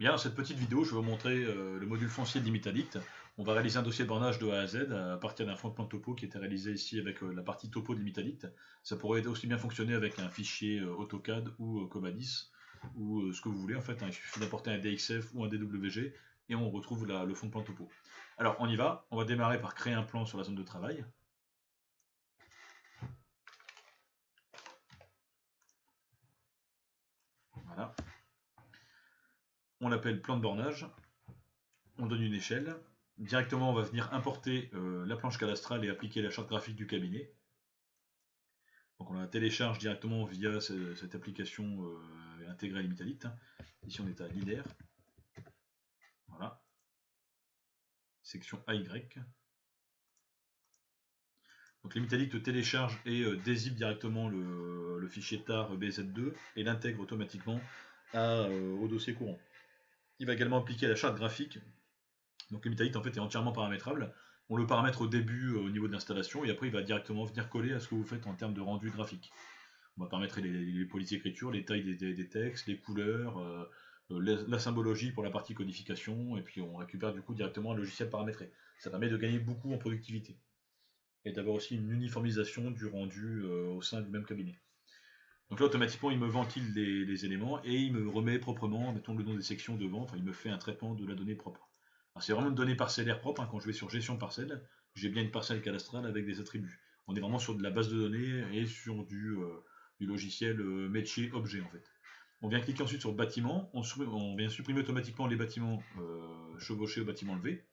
Bien, dans cette petite vidéo, je vais vous montrer le module foncier de Limitaddict. On va réaliser un dossier de bornage de A à Z à partir d'un front-plan topo qui était réalisé ici avec la partie topo de Limitaddict. Ça pourrait aussi bien fonctionner avec un fichier AutoCAD ou Cobadis ou ce que vous voulez en fait. Il suffit d'importer un DXF ou un DWG et on retrouve le fond de plan topo. Alors on y va, on va démarrer par créer un plan sur la zone de travail. Voilà. On l'appelle plan de bornage. On donne une échelle. Directement, on va venir importer la planche cadastrale et appliquer la charte graphique du cabinet. Donc on la télécharge directement via cette application intégrée à Limitaddict. Ici on est à l'IDER. Voilà. Section AY. Donc Limitaddict télécharge et dézip directement le fichier tar BZ2 et l'intègre automatiquement au dossier courant. Il va également appliquer la charte graphique. Donc Limitaddict en fait est entièrement paramétrable. On le paramètre au début au niveau de l'installation et après il va directement venir coller à ce que vous faites en termes de rendu graphique. On va paramétrer les polices d'écriture, les tailles des textes, les couleurs, la symbologie pour la partie codification, et puis on récupère du coup directement un logiciel paramétré. Ça permet de gagner beaucoup en productivité. Et d'avoir aussi une uniformisation du rendu au sein du même cabinet. Donc là, automatiquement, il me ventile les éléments et il me remet proprement, mettons le nom des sections devant, enfin, il me fait un traitement de la donnée propre. Alors c'est vraiment une donnée parcellaire propre, hein, quand je vais sur gestion de parcelle, j'ai bien une parcelle cadastrale avec des attributs. On est vraiment sur de la base de données et sur du logiciel métier objet en fait. On vient cliquer ensuite sur bâtiment, on vient supprimer automatiquement les bâtiments chevauchés au bâtiment levé.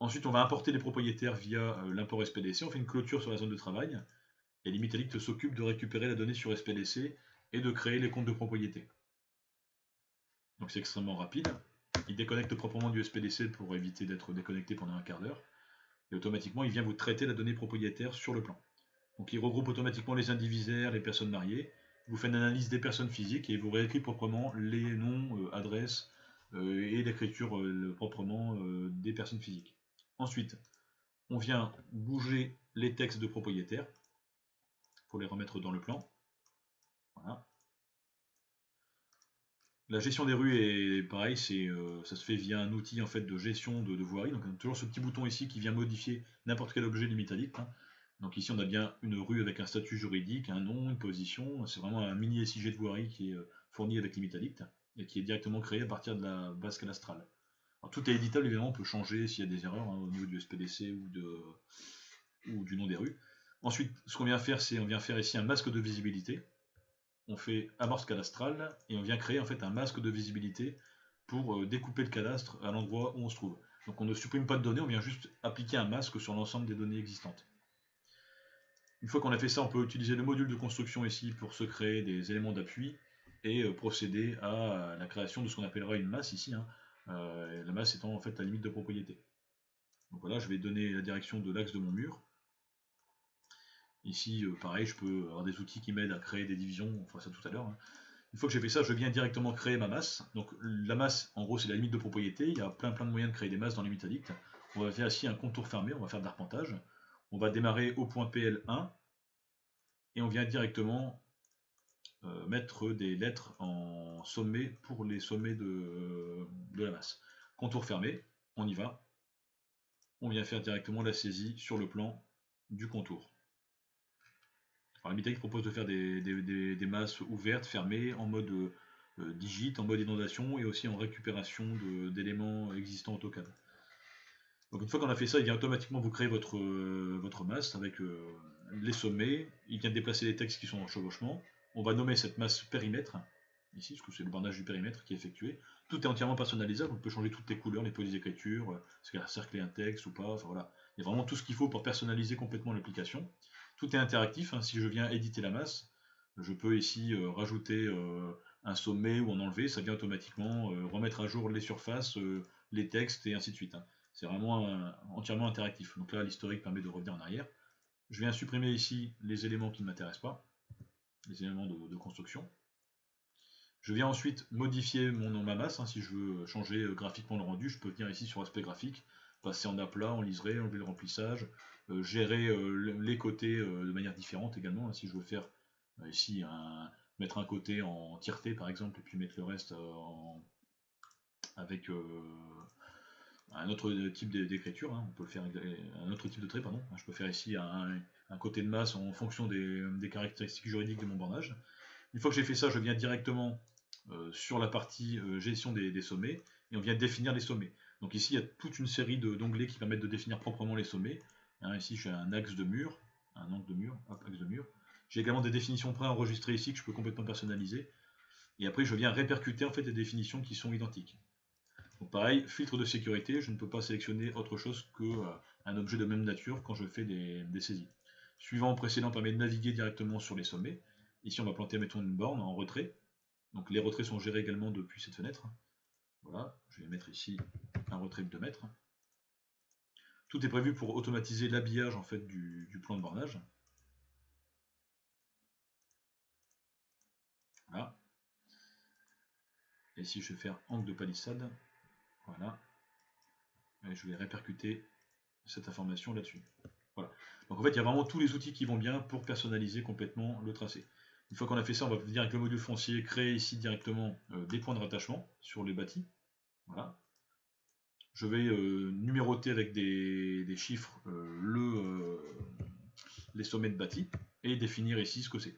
Ensuite, on va importer les propriétaires via l'import SPDC, on fait une clôture sur la zone de travail, et Limitaddict s'occupe de récupérer la donnée sur SPDC et de créer les comptes de propriété. Donc c'est extrêmement rapide. Il déconnecte proprement du SPDC pour éviter d'être déconnecté pendant un quart d'heure. Et automatiquement, il vient vous traiter la donnée propriétaire sur le plan. Donc il regroupe automatiquement les indivisaires, les personnes mariées, vous fait une analyse des personnes physiques et vous réécrit proprement les noms, adresses et l'écriture proprement des personnes physiques. Ensuite, on vient bouger les textes de propriétaires pour les remettre dans le plan. Voilà. La gestion des rues est pareil, ça se fait via un outil en fait de gestion de voirie. Donc on a toujours ce petit bouton ici qui vient modifier n'importe quel objet Limitaddict. Hein. Donc ici on a bien une rue avec un statut juridique, un nom, une position. C'est vraiment un mini SIG de voirie qui est fourni avec Limitaddict et qui est directement créé à partir de la base cadastrale. Alors, tout est éditable évidemment, on peut changer s'il y a des erreurs hein, au niveau du SPDC ou du nom des rues. Ensuite, ce qu'on vient faire, c'est on vient faire ici un masque de visibilité. On fait amorce cadastrale et on vient créer en fait un masque de visibilité pour découper le cadastre à l'endroit où on se trouve. Donc on ne supprime pas de données, on vient juste appliquer un masque sur l'ensemble des données existantes. Une fois qu'on a fait ça, on peut utiliser le module de construction ici pour se créer des éléments d'appui et procéder à la création de ce qu'on appellera une masse ici, hein, la masse étant en fait la limite de propriété. Donc voilà, je vais donner la direction de l'axe de mon mur. Ici, pareil, je peux avoir des outils qui m'aident à créer des divisions, on fera ça tout à l'heure. Hein. Une fois que j'ai fait ça, je viens directement créer ma masse. Donc la masse, en gros, c'est la limite de propriété. Il y a plein de moyens de créer des masses dans Limitaddict. On va faire ici un contour fermé, on va faire de l'arpentage. On va démarrer au point PL1 et on vient directement mettre des lettres en sommet pour les sommets de la masse. Contour fermé, on y va. On vient faire directement la saisie sur le plan du contour. Alors, Limitaddict propose de faire des masses ouvertes, fermées, en mode digit, en mode inondation et aussi en récupération d'éléments existants AutoCAD. Donc une fois qu'on a fait ça, il vient automatiquement vous créer votre masse avec les sommets, il vient déplacer les textes qui sont en chevauchement, on va nommer cette masse périmètre, ici, parce que c'est le bornage du périmètre qui est effectué. Tout est entièrement personnalisable, on peut changer toutes les couleurs, les polices d'écriture, est-ce qu'elle a cerclé un texte ou pas, enfin voilà. Il y a vraiment tout ce qu'il faut pour personnaliser complètement l'application. Tout est interactif, hein. Si je viens éditer la masse, je peux ici rajouter un sommet ou en enlever, ça vient automatiquement remettre à jour les surfaces, les textes et ainsi de suite. Hein. C'est vraiment entièrement interactif. Donc là, l'historique permet de revenir en arrière. Je viens supprimer ici les éléments qui ne m'intéressent pas, les éléments de construction. Je viens ensuite modifier ma masse, hein, si je veux changer graphiquement le rendu, je peux venir ici sur aspect graphique, passer en aplat, en liseré, enlever le remplissage, gérer les côtés de manière différente également, hein, si je veux faire ici mettre un côté en tireté par exemple, et puis mettre le reste avec un autre type d'écriture, hein. On peut faire un autre type de trait, pardon. Je peux faire ici un côté de masse en fonction des caractéristiques juridiques de mon bornage. Une fois que j'ai fait ça, je viens directement sur la partie gestion des sommets, et on vient définir les sommets. Donc ici, il y a toute une série d'onglets qui permettent de définir proprement les sommets. Hein, ici, j'ai un axe de mur, un angle de mur, hop, axe de mur. J'ai également des définitions préenregistrées ici que je peux complètement personnaliser. Et après, je viens répercuter en fait des définitions qui sont identiques. Donc pareil, filtre de sécurité, je ne peux pas sélectionner autre chose qu'un objet de même nature quand je fais des saisies. Suivant précédent permet de naviguer directement sur les sommets. Ici, on va planter, mettons, une borne en retrait. Donc les retraits sont gérés également depuis cette fenêtre. Voilà, je vais mettre ici un retrait de 2 mètres. Tout est prévu pour automatiser l'habillage en fait du plan de bornage. Voilà. Et ici, je vais faire angle de palissade. Voilà. Et je vais répercuter cette information là-dessus. Voilà. Donc en fait, il y a vraiment tous les outils qui vont bien pour personnaliser complètement le tracé. Une fois qu'on a fait ça, on va venir avec le module foncier, créer ici directement des points de rattachement sur les bâtis. Voilà. Je vais numéroter avec des chiffres les sommets de bâtis et définir ici ce que c'est.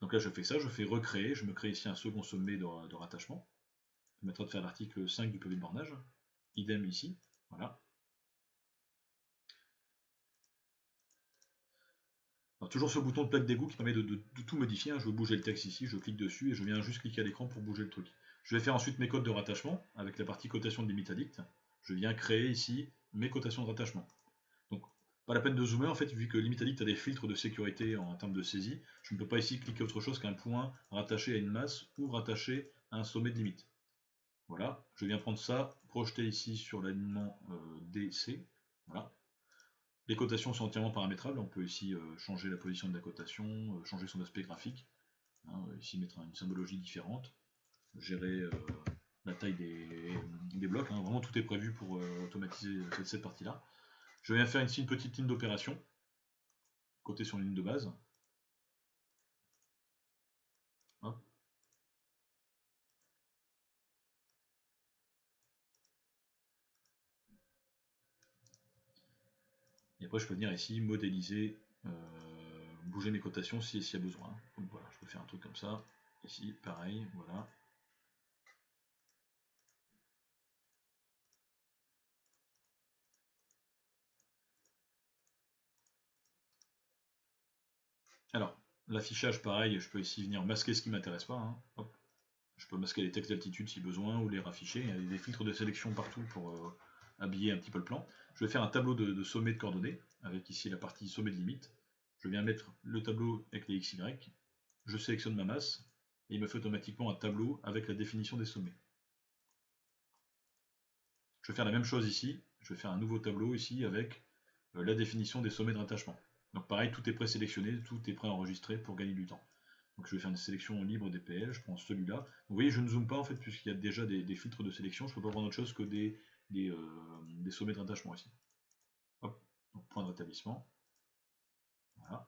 Donc là, je fais ça, je fais recréer, je me crée ici un second sommet de rattachement. Ça permettra de faire l'article 5 du PV de bornage. Idem ici, voilà. Alors, toujours ce bouton de plaque d'égout qui permet de tout modifier. Hein. Je veux bouger le texte ici, je clique dessus et je viens juste cliquer à l'écran pour bouger le truc. Je vais faire ensuite mes codes de rattachement avec la partie cotation de limite addict. Je viens créer ici mes cotations de rattachement. Donc, pas la peine de zoomer en fait, vu que limite addict a des filtres de sécurité en termes de saisie. Je ne peux pas ici cliquer autre chose qu'un point rattaché à une masse ou rattaché à un sommet de limite. Voilà, je viens prendre ça, projeter ici sur l'alignement DC. Voilà. Les cotations sont entièrement paramétrables, on peut ici changer la position de la cotation, changer son aspect graphique, hein, ici mettre une symbologie différente, gérer la taille des blocs, hein. Vraiment tout est prévu pour automatiser cette partie-là. Je viens faire ici une petite ligne d'opération, côté sur une ligne de base. Hop. Et après je peux venir ici modéliser, bouger mes cotations s'il y a besoin. Donc voilà, je peux faire un truc comme ça. Ici, pareil, voilà. Alors, l'affichage, pareil, je peux ici venir masquer ce qui ne m'intéresse pas. Hein. Hop. Je peux masquer les textes d'altitude si besoin ou les rafficher. Il y a des filtres de sélection partout pour habiller un petit peu le plan. Je vais faire un tableau de sommet de coordonnées avec ici la partie sommet de limite. Je viens mettre le tableau avec les XY. Je sélectionne ma masse et il me fait automatiquement un tableau avec la définition des sommets. Je vais faire la même chose ici. Je vais faire un nouveau tableau ici avec la définition des sommets de rattachement. Donc pareil, tout est présélectionné, tout est préenregistré pour gagner du temps. Donc je vais faire une sélection libre des PL, je prends celui-là. Vous voyez, je ne zoome pas en fait, puisqu'il y a déjà des filtres de sélection, je ne peux pas prendre autre chose que des sommets de rattachement ici. Hop, donc point de rétablissement. Voilà.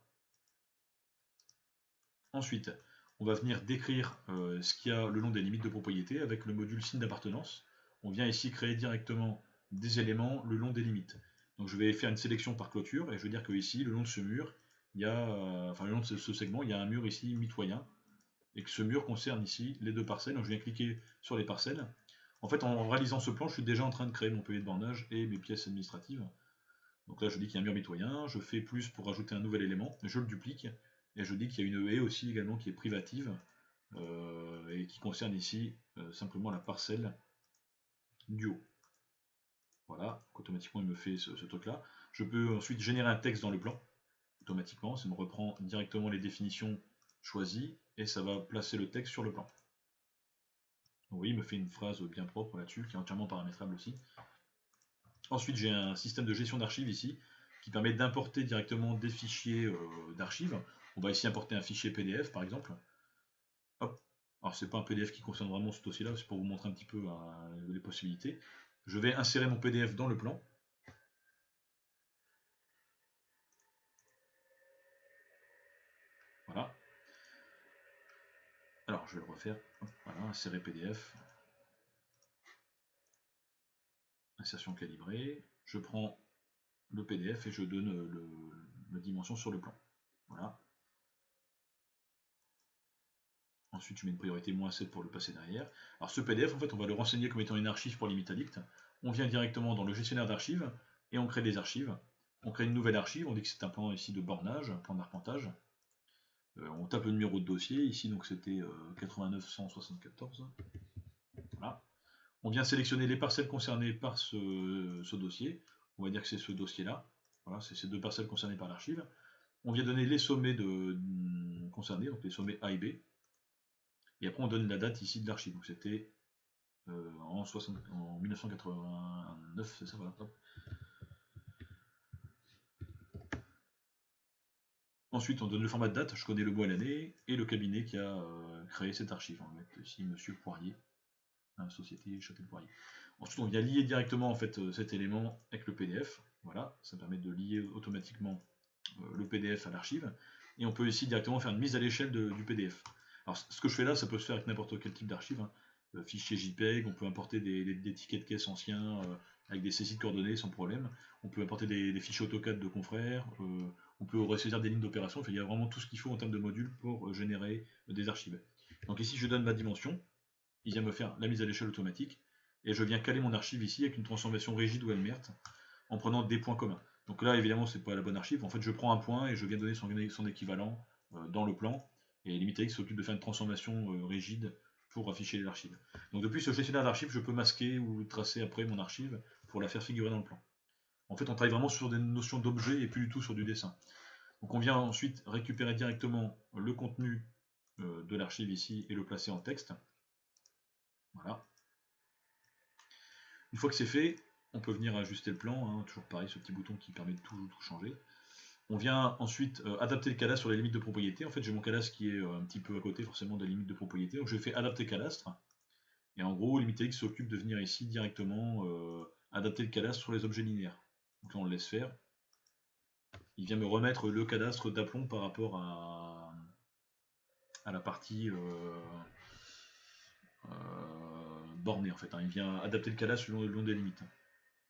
Ensuite, on va venir décrire ce qu'il y a le long des limites de propriété avec le module signe d'appartenance. On vient ici créer directement des éléments le long des limites. Donc je vais faire une sélection par clôture et je veux dire que ici, le long de ce mur, il y a, enfin le long de ce segment, il y a un mur ici mitoyen et que ce mur concerne ici les deux parcelles. Donc je viens cliquer sur les parcelles. En fait, en réalisant ce plan, je suis déjà en train de créer mon PV de bornage et mes pièces administratives. Donc là, je dis qu'il y a un mur mitoyen, je fais plus pour ajouter un nouvel élément, je le duplique, et je dis qu'il y a une haie aussi également qui est privative, et qui concerne ici simplement la parcelle du haut. Voilà, automatiquement il me fait ce truc-là. Je peux ensuite générer un texte dans le plan, automatiquement, ça me reprend directement les définitions choisies, et ça va placer le texte sur le plan. Vous voyez, il me fait une phrase bien propre là-dessus, qui est entièrement paramétrable aussi. Ensuite, j'ai un système de gestion d'archives ici, qui permet d'importer directement des fichiers d'archives. On va ici importer un fichier PDF par exemple. Hop. Alors c'est pas un PDF qui concerne vraiment ce dossier-là, c'est pour vous montrer un petit peu les possibilités. Je vais insérer mon PDF dans le plan. Voilà. Alors je vais le refaire. Voilà, insérer PDF. insertion calibrée, je prends le PDF et je donne la dimension sur le plan. Voilà. Ensuite, je mets une priorité -7 pour le passer derrière. Alors ce PDF, en fait, on va le renseigner comme étant une archive pour l'Imitadict. On vient directement dans le gestionnaire d'archives et on crée des archives. On crée une nouvelle archive, on dit que c'est un plan ici de bornage, un plan d'arpentage. On tape le numéro de dossier, ici donc c'était 8974. Voilà. On vient sélectionner les parcelles concernées par ce dossier. On va dire que c'est ce dossier-là. Voilà, c'est ces deux parcelles concernées par l'archive. On vient donner les sommets concernés, donc les sommets A et B. Et après on donne la date ici de l'archive. Donc c'était en 1989, c'est ça, voilà. Hop. Ensuite on donne le format de date, je connais le mois et l'année, et le cabinet qui a créé cette archive. On va mettre ici Monsieur Poirier, Société Châtel-Poirier. Ensuite on vient lier directement en fait cet élément avec le PDF. Voilà, ça permet de lier automatiquement le PDF à l'archive. Et on peut ici directement faire une mise à l'échelle du PDF. Alors ce que je fais là, ça peut se faire avec n'importe quel type d'archive. Fichier JPEG, on peut importer des tickets de caisse anciens avec des saisie de coordonnées sans problème. On peut importer des fichiers AutoCAD de confrères. On peut ressaisir des lignes d'opération. Enfin, il y a vraiment tout ce qu'il faut en termes de modules pour générer des archives. Donc ici, je donne ma dimension. Il vient me faire la mise à l'échelle automatique. Et je viens caler mon archive ici avec une transformation rigide ou Helmert en prenant des points communs. Donc là, évidemment, c'est pas la bonne archive. En fait, je prends un point et je viens donner son équivalent dans le plan. Et l'Imitadix s'occupe de faire une transformation rigide pour afficher l'archive. Donc depuis ce gestionnaire d'archives, je peux masquer ou tracer après mon archive pour la faire figurer dans le plan. En fait, on travaille vraiment sur des notions d'objet et plus du tout sur du dessin. Donc on vient ensuite récupérer directement le contenu de l'archive ici et le placer en texte. Voilà. Une fois que c'est fait, on peut venir ajuster le plan, hein, toujours pareil, ce petit bouton qui permet de tout changer. On vient ensuite adapter le cadastre sur les limites de propriété. En fait, j'ai mon cadastre qui est un petit peu à côté forcément des limites de propriété. Donc je fais adapter cadastre. Et en gros, l'Imitadix s'occupe de venir ici directement adapter le cadastre sur les objets linéaires. Donc là, on le laisse faire. Il vient me remettre le cadastre d'aplomb par rapport à la partie bornée en fait. Hein. Il vient adapter le cadastre le long des limites.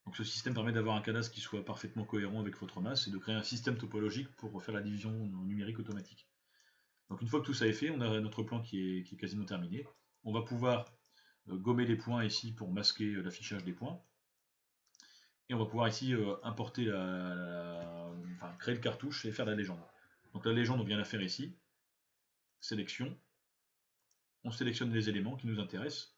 Donc ce système permet d'avoir un cadastre qui soit parfaitement cohérent avec votre masse et de créer un système topologique pour faire la division numérique automatique. Donc une fois que tout ça est fait, on a notre plan qui est quasiment terminé. On va pouvoir gommer les points ici pour masquer l'affichage des points. Et on va pouvoir ici importer enfin, créer le cartouche et faire la légende. Donc la légende, on vient la faire ici. Sélection. On sélectionne les éléments qui nous intéressent.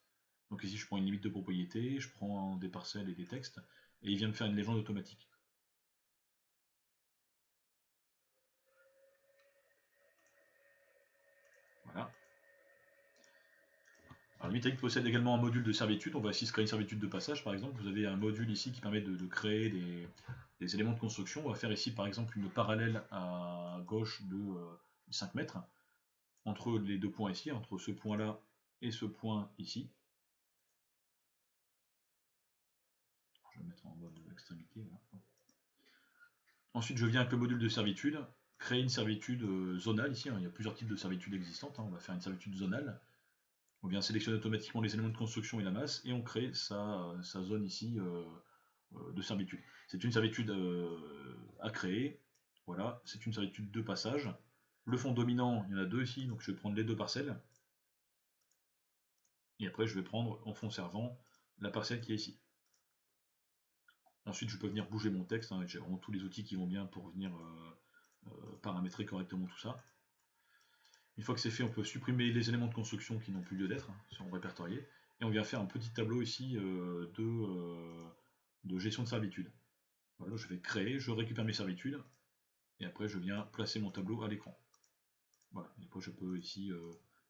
Donc ici, je prends une limite de propriété, je prends des parcelles et des textes, et il vient me faire une légende automatique. Voilà. Alors l'Imitadix possède également un module de servitude. On va ici se créer une servitude de passage, par exemple. Vous avez un module ici qui permet de créer des éléments de construction. On va faire ici, par exemple, une parallèle à gauche de 5 mètres entre les deux points ici, entre ce point-là et ce point ici. Je vais le mettre en mode extrémité. Voilà. Ensuite, je viens avec le module de servitude, créer une servitude zonale ici. Hein. Il y a plusieurs types de servitudes existantes. Hein. On va faire une servitude zonale. On vient sélectionner automatiquement les éléments de construction et la masse, et on crée sa zone ici de servitude. C'est une servitude à créer. Voilà, c'est une servitude de passage. Le fond dominant, il y en a deux ici, donc je vais prendre les deux parcelles. Et après, je vais prendre en fond servant la parcelle qui est ici. Ensuite, je peux venir bouger mon texte. Hein, j'ai vraiment tous les outils qui vont bien pour venir paramétrer correctement tout ça. Une fois que c'est fait, on peut supprimer les éléments de construction qui n'ont plus lieu d'être, hein, sont répertoriés. Et on vient faire un petit tableau ici de gestion de servitude. Voilà, je vais créer, je récupère mes servitudes. Et après, je viens placer mon tableau à l'écran. Voilà, et après, je peux ici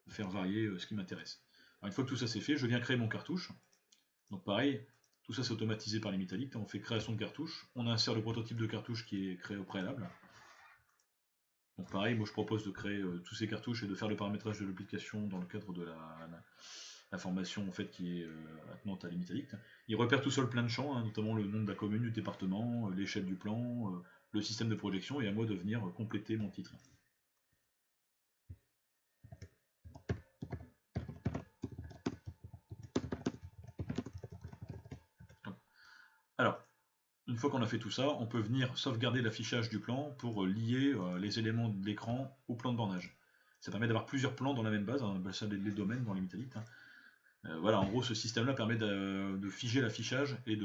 faire varier ce qui m'intéresse. Une fois que tout ça c'est fait, je viens créer mon cartouche. Donc pareil, tout ça c'est automatisé par l'Imitadix. On fait création de cartouche. On insère le prototype de cartouche qui est créé au préalable. Donc pareil, moi je propose de créer tous ces cartouches et de faire le paramétrage de l'application dans le cadre de la formation en fait, qui est attenante à l'Imitadix. Il repère tout seul plein de champs, hein, notamment le nom de la commune, du département, l'échelle du plan, le système de projection, et à moi de venir compléter mon titre. Une fois qu'on a fait tout ça, on peut venir sauvegarder l'affichage du plan pour lier les éléments de l'écran au plan de bornage. Ça permet d'avoir plusieurs plans dans la même base, on appelle ça les domaines dans les métallites. Voilà, en gros, ce système-là permet de figer l'affichage et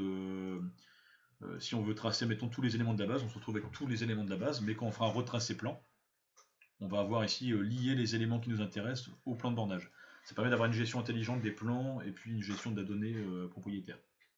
si on veut tracer, mettons, tous les éléments de la base, on se retrouve avec tous les éléments de la base, mais quand on fera un retracé plan, on va avoir ici lié les éléments qui nous intéressent au plan de bornage. Ça permet d'avoir une gestion intelligente des plans et puis une gestion de la donnée propriétaire.